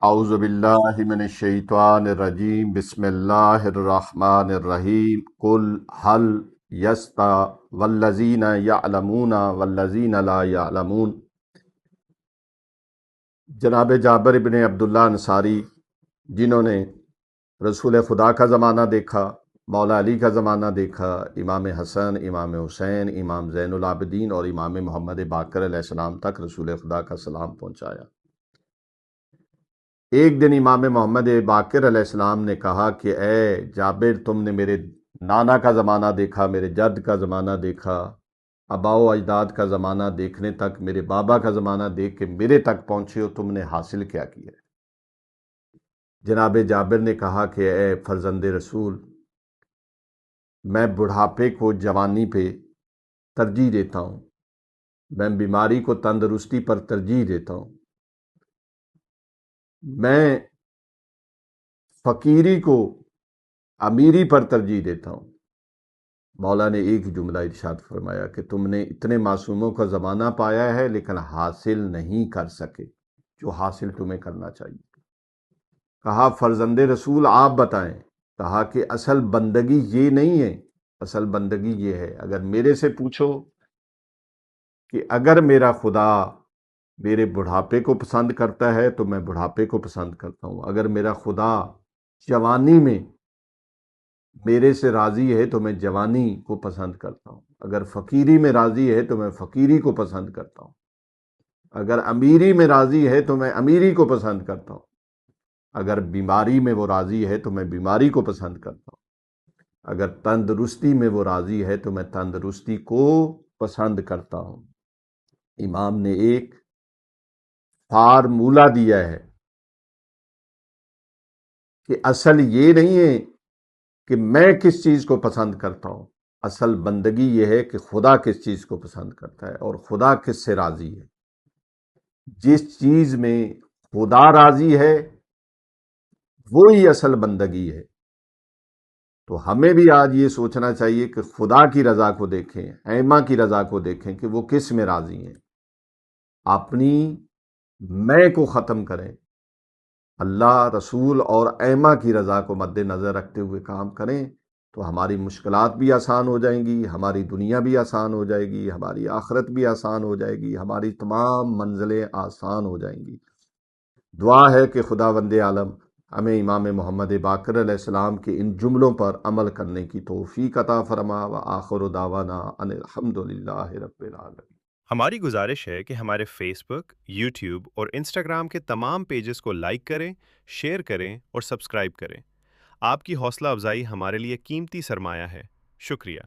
اعوذ باللہ من الشیطان الرجیم بسم اللہ الرحمن الرحیم قل هل یستوی والذین یعلمون والذین لا یعلمون۔ جناب جابر ابن عبداللہ انصاری، جنہوں نے رسول خدا کا زمانہ دیکھا، مولا علی کا زمانہ دیکھا، امام حسن، امام حسین، امام زین العابدین اور امام محمد باقر علیہ السلام تک رسول خدا کا سلام پہنچایا۔ ایک دن امام محمد باقر علیہ السلام نے کہا کہ اے جابر، تم نے میرے نانا کا زمانہ دیکھا، میرے جد کا زمانہ دیکھا، آباء و اجداد کا زمانہ دیکھنے تک، میرے بابا کا زمانہ دیکھ کے میرے تک پہنچے ہو، تم نے حاصل کیا کیا ہے؟ جناب جابر نے کہا کہ اے فرزند رسول، میں بڑھاپے کو جوانی پہ ترجیح دیتا ہوں، میں بیماری کو تندرستی پر ترجیح دیتا ہوں، میں فقیری کو امیری پر ترجیح دیتا ہوں۔ مولا نے ایک جملہ ارشاد فرمایا کہ تم نے اتنے معصوموں کا زمانہ پایا ہے لیکن حاصل نہیں کر سکے جو حاصل تمہیں کرنا چاہیے۔ کہا فرزند رسول آپ بتائیں۔ کہا کہ اصل بندگی یہ نہیں ہے، اصل بندگی یہ ہے، اگر میرے سے پوچھو کہ اگر میرا خدا میرے بڑھاپے کو پسند کرتا ہے تو میں بڑھاپے کو پسند کرتا ہوں، اگر میرا خدا جوانی میں میرے سے راضی ہے تو میں جوانی کو پسند کرتا ہوں، اگر فقیری میں راضی ہے تو میں فقیری کو پسند کرتا ہوں، اگر امیری میں راضی ہے تو میں امیری کو پسند کرتا ہوں، اگر بیماری میں وہ راضی ہے تو میں بیماری کو پسند کرتا ہوں، اگر تندرستی میں وہ راضی ہے تو میں تندرستی کو پسند کرتا ہوں۔ امام نے ایک فارمولہ دیا ہے کہ اصل یہ نہیں ہے کہ میں کس چیز کو پسند کرتا ہوں، اصل بندگی یہ ہے کہ خدا کس چیز کو پسند کرتا ہے اور خدا کس سے راضی ہے۔ جس چیز میں خدا راضی ہے وہی اصل بندگی ہے۔ تو ہمیں بھی آج یہ سوچنا چاہیے کہ خدا کی رضا کو دیکھیں، ائمہ کی رضا کو دیکھیں کہ وہ کس میں راضی ہیں، اپنی میں کو ختم کریں، اللہ، رسول اور ائمہ کی رضا کو مد نظر رکھتے ہوئے کام کریں تو ہماری مشکلات بھی آسان ہو جائیں گی، ہماری دنیا بھی آسان ہو جائے گی، ہماری آخرت بھی آسان ہو جائے گی، ہماری تمام منزلیں آسان ہو جائیں گی۔ دعا ہے کہ خداوند عالم ہمیں امام محمد باقر علیہ السلام کے ان جملوں پر عمل کرنے کی توفیق عطا فرما، وآخر دعوانا ان الحمد للہ رب العالمین۔ ہماری گزارش ہے کہ ہمارے فیس بک، یوٹیوب اور انسٹاگرام کے تمام پیجز کو لائک کریں، شیئر کریں اور سبسکرائب کریں۔ آپ کی حوصلہ افزائی ہمارے لیے قیمتی سرمایہ ہے۔ شکریہ۔